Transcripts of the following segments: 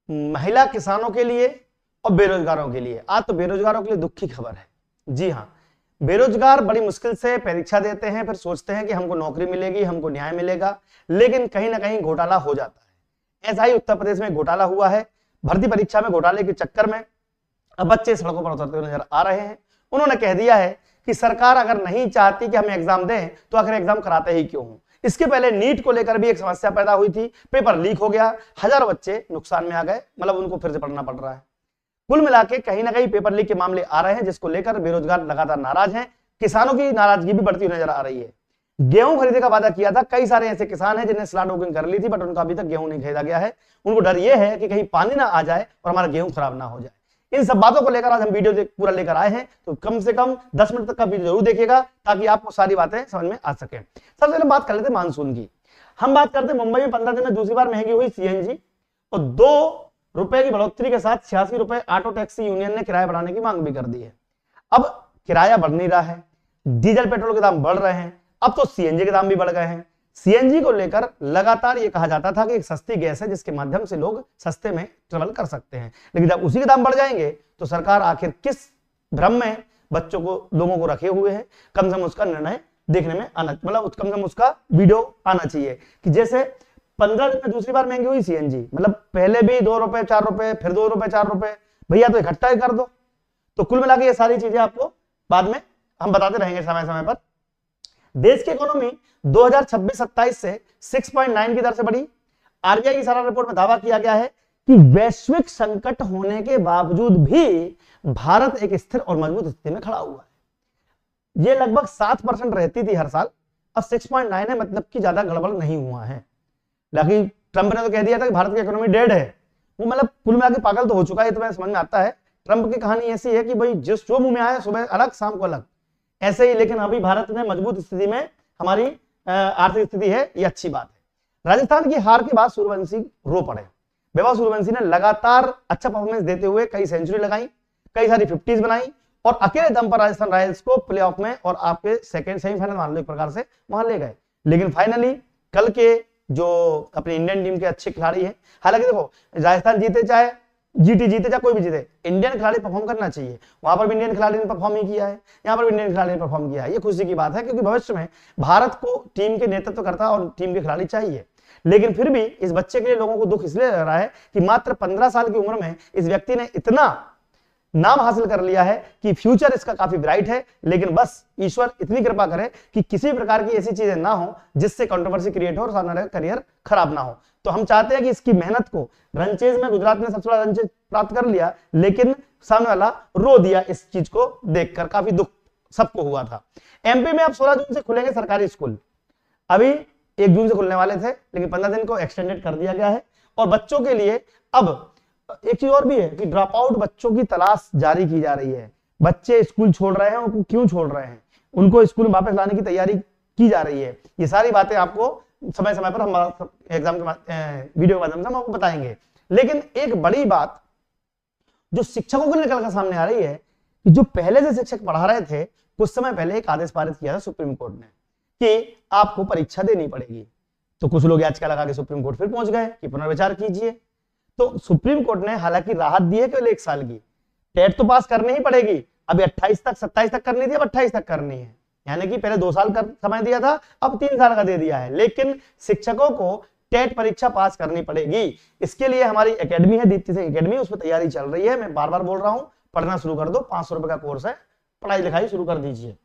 महिला किसानों के लिए और बेरोजगारों के लिए। आज तो बेरोजगारों के लिए दुख की खबर है। जी हाँ, बेरोजगार बड़ी मुश्किल से परीक्षा देते हैं, फिर सोचते हैं कि हमको नौकरी मिलेगी, हमको न्याय मिलेगा, लेकिन कहीं ना कहीं घोटाला हो जाता है। ऐसा ही उत्तर प्रदेश में घोटाला हुआ है। भर्ती परीक्षा में घोटाले के चक्कर में अब बच्चे सड़कों पर उतरते हुए नजर आ रहे हैं। उन्होंने कह दिया है कि सरकार अगर नहीं चाहती कि हम एग्जाम दें तो आखिर एग्जाम कराते ही क्यों हूं। इसके पहले नीट को लेकर भी एक समस्या पैदा हुई थी, पेपर लीक हो गया, हजारों बच्चे नुकसान में आ गए, मतलब उनको फिर से पढ़ना पड़ रहा है। कुल मिलाकर कहीं ना कहीं पेपर लीक के मामले आ रहे हैं, जिसको लेकर बेरोजगार लगातार नाराज हैं। किसानों की नाराजगी भी बढ़ती हुई नजर आ रही है। गेहूं खरीदने का वादा किया था, कई सारे ऐसे किसान हैं जिन्हें स्लॉट बुकिंग कर ली थी, बट उनका अभी तक गेहूं नहीं खरीदा गया है। उनको डर यह है कि कहीं पानी ना आ जाए और हमारा गेहूं खराब ना हो जाए। इन सब बातों को लेकर आज हम वीडियो पूरा लेकर आए हैं, तो कम से कम 10 मिनट तक का वीडियो जरूर देखिएगा ताकि आपको सारी बातें समझ में आ सके। सबसे पहले बात कर लेते हैं मानसून की। हम बात करते हैं मुंबई में 15 दिन में दूसरी बार महंगी हुई सीएनजी और 2 रुपए की बढ़ोतरी के साथ 86 रुपए ऑटो टैक्सी यूनियन ने किराया बढ़ाने की मांग भी कर दी है। अब किराया बढ़ नहीं रहा है, डीजल पेट्रोल के दाम बढ़ रहे हैं, अब तो सीएनजी के दाम भी बढ़ गए हैं। सीएनजी को लेकर लगातार ये कहा जाता था कि एक सस्ती गैस है जिसके माध्यम से लोग सस्ते में ट्रेवल कर सकते हैं, लेकिन जब उसी के दाम बढ़ जाएंगे तो सरकार आखिर किस भ्रम में बच्चों को, लोगों को रखे हुए है। कम से कम उसका निर्णय देखने में आना, मतलब कम से कम उसका वीडियो आना चाहिए कि जैसे 15 दिन में दूसरी बार महंगी हुई सीएनजी, मतलब पहले भी 2 रुपए 4 रुपए, फिर 2 रुपए 4 रुपए, भैया तो इकट्ठा ही कर दो। तो कुल मिला के ये सारी चीजें आपको बाद में हम बताते रहेंगे समय समय पर। देश की इकोनॉमी 2026-27 से 6.9 की दर से बढ़ी। आरबीआई की सारा रिपोर्ट में दावा किया गया है कि वैश्विक संकट होने के बावजूद भी भारत एक स्थिर और मजबूत स्थिति में खड़ा हुआ है। ये लगभग 7% रहती थी हर साल, अब 6.9 है, मतलब कि ज्यादा गड़बड़ नहीं हुआ है। लेकिन ट्रंप ने तो कह दिया था कि भारत की इकोनॉमी डेड है, वो मतलब कुल मिला के पागल तो हो चुका है, तो समझ में आता है। ट्रंप की कहानी ऐसी है कि भाई जिस जो मुंह में आए सुबह अलग शाम को अलग, ऐसे ही। लेकिन अभी भारत में मजबूत स्थिति में हमारी आर्थिक स्थिति है, ये अच्छी बात है। राजस्थान की हार के बाद सूर्यवंशी रो पड़े। वैभव सूर्यवंशी ने लगातार अच्छा परफॉर्मेंस देते हुए कई सेंचुरी लगाई, कई सारी 50s बनाई और अकेले दम पर राजस्थान रॉयल्स को प्लेऑफ में और आपके सेकंड सेमीफाइनल मान लो एक प्रकार से वहां ले गए। लेकिन फाइनली कल के जो अपनी इंडियन टीम के अच्छे खिलाड़ी हैं, हालांकि देखो राजस्थान जीते चाहे जीटी जीते चाहे कोई भी जीते, इंडियन खिलाड़ी परफॉर्म करना चाहिए। वहां पर भी इंडियन खिलाड़ी ने परफॉर्म ही किया है, यहाँ पर भी इंडियन खिलाड़ी ने परफॉर्म किया है। ये खुशी की बात है क्योंकि भविष्य में भारत को टीम के नेतृत्व करता और टीम के खिलाड़ी चाहिए। लेकिन फिर भी इस बच्चे के लिए लोगों को दुख इसलिए लग रहा है कि मात्र 15 साल की उम्र में इस व्यक्ति ने इतना नाम हासिल कर लिया है कि फ्यूचर इसका काफी ब्राइट है। लेकिन बस ईश्वर इतनी कृपा करे कि किसी प्रकार की ऐसी चीजें ना हो जिससे कंट्रोवर्सी क्रिएट हो और सामने वाले का करियर खराब ना हो। तो हम चाहते हैं कि इसकी मेहनत को, रनचेज में गुजरात ने सबसे बड़ा रनचेज प्राप्त कर लिया, लेकिन सामने वाला रो दिया इस चीज को देखकर, काफी दुख सबको हुआ था। एमपी में अब 16 जून से खुलेंगे सरकारी स्कूल। अभी 1 जून से खुलने वाले थे, लेकिन 15 दिन को एक्सटेंडेड कर दिया गया है। और बच्चों के लिए अब एक चीज और भी है कि ड्रॉप आउट बच्चों की तलाश जारी की जा रही है। बच्चे स्कूल छोड़ रहे हैं, उनको क्यों छोड़ रहे हैं, उनको स्कूल में वापस लाने की तैयारी की जा रही है। ये सारी बातें आपको समय समय पर हम एग्जाम के वीडियो के माध्यम से हम आपको बताएंगे। लेकिन एक बड़ी बात जो शिक्षकों को निकल कर सामने आ रही है कि जो पहले से शिक्षक पढ़ा रहे थे, कुछ समय पहले एक आदेश पारित किया था सुप्रीम कोर्ट ने कि आपको परीक्षा देनी पड़ेगी। तो कुछ लोग याचिका लगा के सुप्रीम कोर्ट फिर पहुंच गए कि पुनर्विचार कीजिए। तो सुप्रीम कोर्ट ने हालांकि राहत दी है केवल 1 साल की, टेट तो पास करनी ही पड़ेगी। अभी 28 तक 27 तक करनी थी, अब 28 तक करनी है, यानी कि पहले 2 साल का समय दिया था, अब 3 साल का दे दिया है। लेकिन शिक्षकों को टेट परीक्षा पास करनी पड़ेगी। इसके लिए हमारी एकेडमी है, दीप्ति सिंह एकेडमी, उसमें तैयारी चल रही है। मैं बार बार बोल रहा हूं, पढ़ना शुरू कर दो। 500 रुपए का कोर्स है, पढ़ाई लिखाई शुरू कर दीजिए।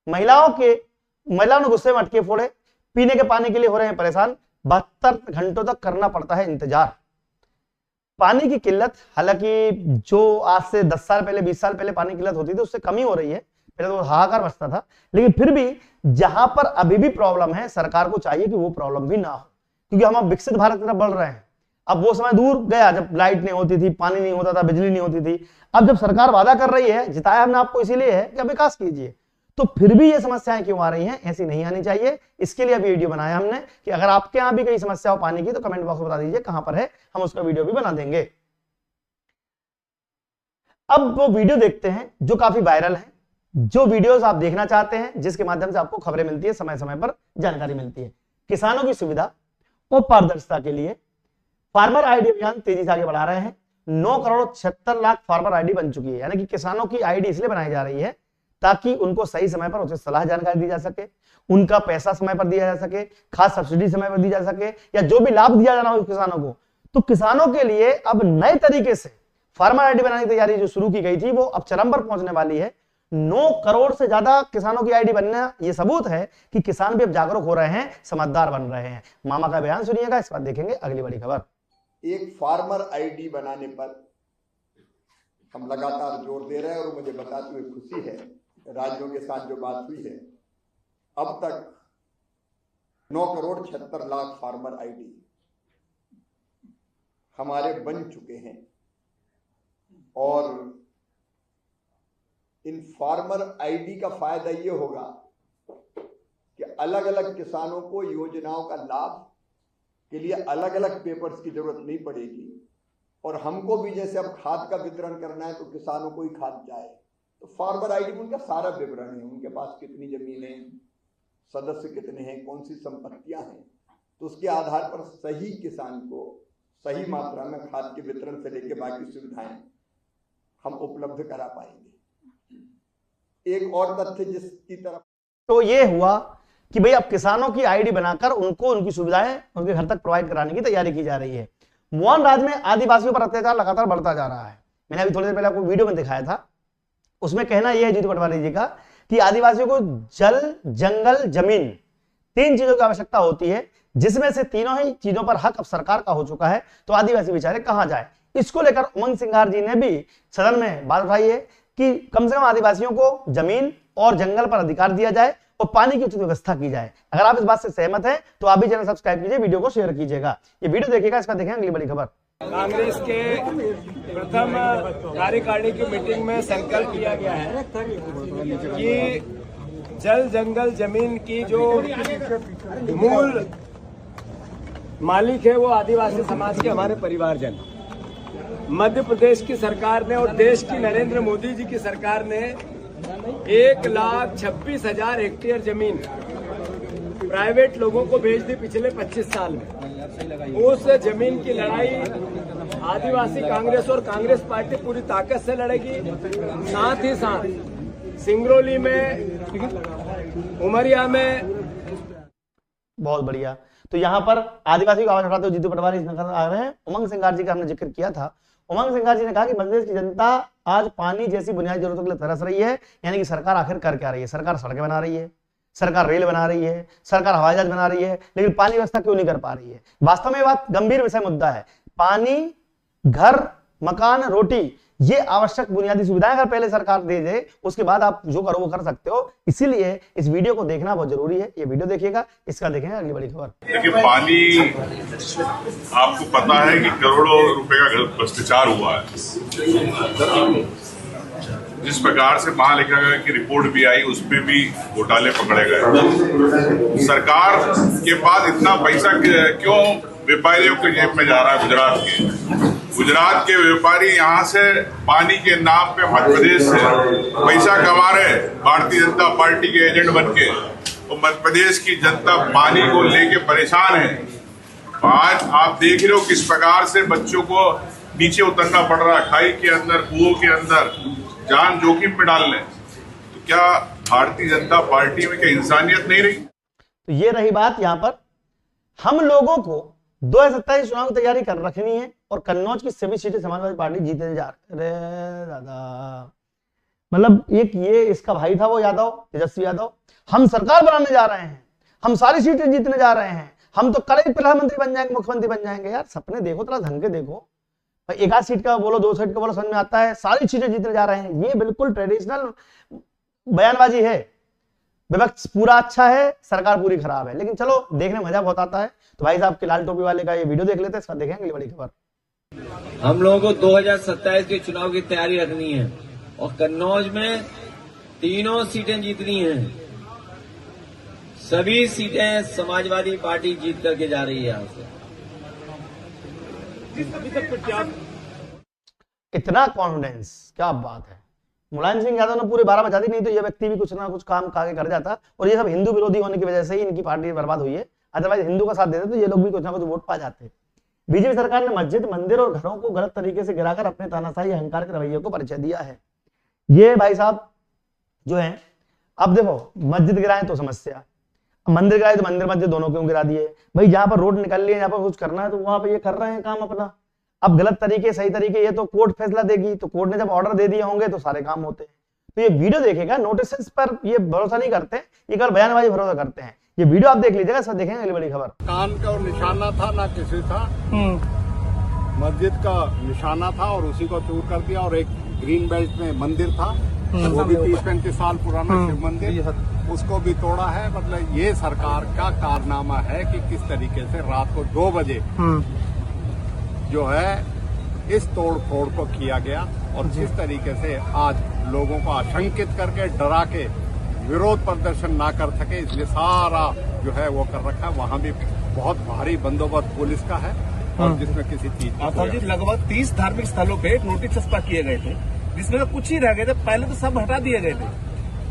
महिलाओं ने गुस्से में अटके फोड़े, पीने के पानी के लिए हो रहे हैं परेशान। 72 घंटों तक करना पड़ता है इंतजार। पानी की किल्लत, हालांकि जो आज से 10 साल पहले 20 साल पहले पानी की किल्लत होती थी उससे कमी हो रही है। पहले तो हाहाकार मचता था, लेकिन फिर भी जहां पर अभी भी प्रॉब्लम है, सरकार को चाहिए कि वो प्रॉब्लम भी ना हो, क्योंकि हम अब विकसित भारत की तरफ बढ़ रहे हैं। अब वो समय दूर गया जब लाइट नहीं होती थी, पानी नहीं होता था, बिजली नहीं होती थी। अब जब सरकार वादा कर रही है, जिताया हमने आपको इसीलिए है कि विकास कीजिए, तो फिर भी ये समस्याएं क्यों आ रही हैं? ऐसी नहीं आनी चाहिए। इसके लिए अभी वीडियो बनाया हमने कि अगर आपके यहां भी कोई समस्या हो पानी की तो कमेंट बॉक्स में बता दीजिए कहां पर है, हम उसका वीडियो भी बना देंगे। अब वो वीडियो देखते हैं जो काफी वायरल है, जो वीडियोस आप देखना चाहते हैं, जिसके माध्यम से आपको खबरें मिलती है, समय समय पर जानकारी मिलती है। किसानों की सुविधा और पारदर्शिता के लिए फार्मर आईडी अभियान तेजी से आगे बढ़ा रहे हैं। 9,76,00,000 फार्मर आईडी बन चुकी है, यानी कि किसानों की आईडी इसलिए बनाई जा रही है ताकि उनको सही समय पर उसे सलाह जानकारी दी जा सके, उनका पैसा समय पर दिया जा सके, खास सब्सिडी समय पर दी जा सके, या जो भी लाभ दिया जाना हो किसानों को। तो किसानों के लिए अब नए तरीके से फार्मर आईडी बनाने की तैयारी जो शुरू की गई थी वो अब चरम पर पहुंचने वाली है। 9 करोड़ से ज्यादा किसानों की आईडी बनना ये सबूत है कि किसान भी अब जागरूक हो रहे हैं, समझदार बन रहे हैं। मामा का बयान सुनिएगा, इसके बाद देखेंगे अगली बड़ी खबर। एक फार्मर आईडी बनाने पर हम लगातार जोर दे रहे हैं और मुझे बताते हुए खुशी है, राज्यों के साथ जो बात हुई है, अब तक 9,76,00,000 फार्मर आईडी हमारे बन चुके हैं। और इन फार्मर आईडी का फायदा ये होगा कि अलग अलग किसानों को योजनाओं का लाभ के लिए अलग अलग पेपर्स की जरूरत नहीं पड़ेगी। और हमको भी जैसे अब खाद का वितरण करना है तो किसानों को ही खाद जाए, तो फार्मर आईडी में उनका सारा विवरण है, उनके पास कितनी जमीन है, सदस्य कितने हैं, कौन सी संपत्तियां हैं, तो उसके आधार पर सही किसान को सही मात्रा में खाद के वितरण से लेकर बाकी सुविधाएं हम उपलब्ध करा पाएंगे। एक और तथ्य जिसकी तरफ तो ये हुआ कि भाई अब किसानों की आईडी बनाकर उनको उनकी सुविधाएं उनके घर तक प्रोवाइड कराने की तैयारी की जा रही है। मोहन राज्य में आदिवासियों पर अत्याचार लगातार बढ़ता जा रहा है। मैंने अभी थोड़ी देर पहले आपको वीडियो में दिखाया था, उसमें कहना यह है जीतू पटवारी जी का कि आदिवासियों को जल, जंगल, जमीन, 3 चीजों की आवश्यकता होती है, जिसमें से तीनों ही चीजों पर हक अब सरकार का हो चुका है, तो आदिवासी बेचारे कहां जाए। इसको लेकर उमंग सिंघार जी ने भी सदन में बात उठाई है कि कम से कम आदिवासियों को जमीन और जंगल पर अधिकार दिया जाए और पानी की उचित व्यवस्था की जाए। अगर आप इस बात से सहमत हैं तो आप भी चैनल सब्सक्राइब कीजिए, वीडियो को शेयर कीजिएगा। ये वीडियो देखिएगा, इसका देखें अगली बड़ी खबर। कांग्रेस के प्रथम कार्यकारिणी की मीटिंग में संकल्प लिया गया है कि जल, जंगल, जमीन की जो मूल मालिक है वो आदिवासी समाज के हमारे परिवारजन। मध्य प्रदेश की सरकार ने और देश की नरेंद्र मोदी जी की सरकार ने 1,26,000 हेक्टेयर जमीन प्राइवेट लोगों को भेज दी पिछले 25 साल में। उस जमीन की लड़ाई आदिवासी कांग्रेस और कांग्रेस पार्टी पूरी ताकत से लड़ेगी। साथ ही साथ सिंगरौली में, उमरिया में। बहुत बढ़िया। तो यहाँ पर आदिवासी को आवाज उठाते हुए जीतू पटवारी नजर आ रहे हैं। उमंग सिंघार जी का हमने जिक्र किया था। उमंग सिंघार जी ने कहा कि मध्य प्रदेश की जनता आज पानी जैसी बुनियादी जरूरतों के लिए तरस रही है, यानी कि सरकार आखिर कर क्या रही है। सरकार सड़कें बना रही है, सरकार रेल बना रही है, सरकार हवाई जहाज बना रही है, लेकिन पानी व्यवस्था क्यों नहीं कर पा रही है। वास्तव में बात गंभीर विषय मुद्दा है। पानी, घर, मकान, रोटी, ये आवश्यक बुनियादी सुविधाएं अगर पहले सरकार दे दे, उसके बाद आप जो करो वो कर सकते हो। इसीलिए इस वीडियो को देखना बहुत जरूरी है। ये वीडियो देखिएगा, इसका देखेंगे अगली बड़ी खबर। देखिए, पानी आपको पता है कि करोड़ों रुपए का भ्रष्टाचार हुआ है। जिस प्रकार से महालेखाकार की रिपोर्ट भी आई, उसमें भी घोटाले पकड़े गए। सरकार के पास इतना पैसा क्यों व्यापारियों के जेब में जा रहा है? गुजरात के व्यापारी यहाँ से पानी के नाम पे मध्य प्रदेश से पैसा कमा रहे, भारतीय जनता पार्टी के एजेंट बनके। तो मध्य प्रदेश की जनता पानी को लेके परेशान है। आज आप देख रहे हो किस प्रकार से बच्चों को नीचे उतरना पड़ रहा है, खाई के अंदर, कुओं के अंदर, जान जोखिम पे डालने। तो क्या भारतीय जनता पार्टी में क्या इंसानियत नहीं रही? तो ये रही बात। यहाँ पर हम लोगों को 2027 चुनाव की तैयारी कर रखनी है और कन्नौज की सभी सीटें समाजवादी पार्टी जीतने जा रही है। दादा, मतलब एक ये इसका भाई था वो यादव, तेजस्वी यादव, हम सरकार बनाने जा रहे हैं, हम सारी सीटें जीतने जा रहे हैं, हम तो कल ही प्रधानमंत्री बन जाएंगे, मुख्यमंत्री बन जाएंगे। यार सपने देखो, थोड़ा ढंग के देखो। एक आध सीट का बोलो, 2 सीट का बोलो, समझ में आता है। सारी सीटें जीतने जा रहे हैं, ये बिल्कुल ट्रेडिशनल बयानबाजी है। विपक्ष पूरा अच्छा है, सरकार पूरी खराब है, लेकिन चलो देखने में मजा बहुत आता है। तो भाई साहब के लाल टोपी वाले का ये वीडियो देख लेते हैं, इसका देखेंगे बड़ी खबर। हम लोगों को 2027 के चुनाव की तैयारी रखनी है और कन्नौज में 3 सीटें जीतनी हैं। सभी सीटें समाजवादी पार्टी जीत करके जा रही है यहाँ से। इतना कॉन्फिडेंस, क्या बात है। मुलायम सिंह यादव ने पूरे 12 बजा दी, नहीं तो ये व्यक्ति भी कुछ ना कुछ काम आगे कर जाता। और ये सब हिंदू विरोधी होने की वजह से ही इनकी पार्टी बर्बाद हुई है। अदरवाइज हिंदू का साथ देते तो ये लोग भी कुछ ना कुछ वोट पा जाते। बीजेपी सरकार ने मस्जिद, मंदिर और घरों को गलत तरीके से गिराकर अपने तानाशाही अहंकार के रवैये को परिचय दिया है। ये भाई साहब जो है, अब देखो मस्जिद गिराए तो समस्या, मंदिर गिराए तो मंदिर मस्जिद दोनों क्यों गिरा दिए भाई? जहां पर रोड निकल रही है, जहां पर कुछ करना है तो वहां पर ये कर रहे हैं काम अपना। अब गलत तरीके सही तरीके ये तो कोर्ट फैसला देगी, तो कोर्ट ने जब ऑर्डर दे दिए होंगे तो सारे काम होते हैं। तो ये वीडियो देखेगा, नोटिस पर ये भरोसा नहीं करते, ये केवल बयानबाजी भरोसा करते हैं। ये वीडियो आप देख लीजिएगा, सब देखेंगे। अगली बड़ी खबर, कान का निशाना था ना किसी था, मस्जिद का निशाना था और उसी को चूर कर दिया। और एक ग्रीन बेल्ट में मंदिर था, वो भी 30-35 साल पुराना शिव मंदिर, उसको भी तोड़ा है। मतलब ये सरकार का कारनामा है कि किस तरीके से रात को 2 बजे जो है इस तोड़ फोड़ को किया गया और किस तरीके से आज लोगों को आशंकित करके डरा के विरोध प्रदर्शन ना कर सके, इसलिए सारा जो है वो कर रखा है। वहाँ भी बहुत भारी बंदोबस्त पुलिस का है और जिसमें किसी चीज जी लगभग 30 धार्मिक स्थलों पे नोटिस चस्पा किए गए थे, जिसमें तो कुछ ही रह गए थे, पहले तो सब हटा दिए गए थे।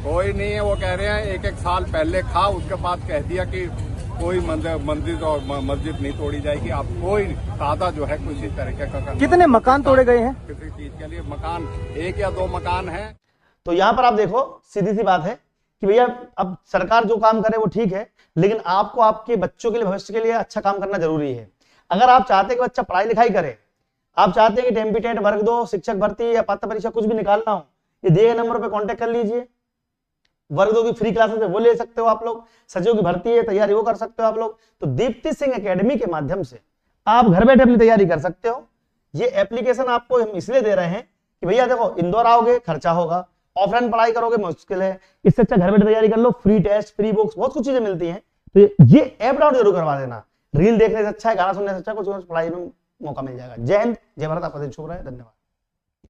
कोई नहीं है, वो कह रहे हैं 1-1 साल पहले खा, उसके बाद कह दिया कि कोई मंदिर और मस्जिद नहीं तोड़ी जाएगी। आप कोई तादा जो है किसी तरीके का कितने मकान तोड़े गए हैं? किसी चीज के लिए मकान 1 या 2 मकान है। तो यहाँ पर आप देखो, सीधी सी बात है कि भैया अब सरकार जो काम करे वो ठीक है, लेकिन आपको आपके बच्चों के लिए, भविष्य के लिए अच्छा काम करना जरूरी है। अगर आप चाहते हैं कि बच्चा पढ़ाई लिखाई करे, आप चाहते हैं कि टेम्पी वर्ग 2 शिक्षक भर्ती या पात्र परीक्षा कुछ भी निकालना हो, ये दिए गए नंबर पे कांटेक्ट कर लीजिए। वर्ग 2 की फ्री क्लासेस है वो ले सकते हो आप लोग, सचिव की भर्ती है तैयारी वो कर सकते हो आप लोग। तो दीप्ति सिंह एकेडमी के माध्यम से आप घर बैठे अपनी तैयारी कर सकते हो। ये एप्लीकेशन आपको हम इसलिए दे रहे हैं कि भैया देखो, इंदौर आओगे खर्चा होगा, ऑफलाइन पढ़ाई करोगे मुश्किल है, इससे अच्छा घर बैठे तैयारी कर लो। फ्री टेस्ट, फ्री बुक्स, बहुत कुछ चीजें मिलती हैं। तो ये ऐप डाउनलोड जरूर करवा देना। रील देखने से अच्छा है, गाना सुनने से अच्छा, कुछ पढ़ाई में मौका मिल जाएगा। जय हिंद, जय भारत। आपका दिन शुभ रहे। धन्यवाद।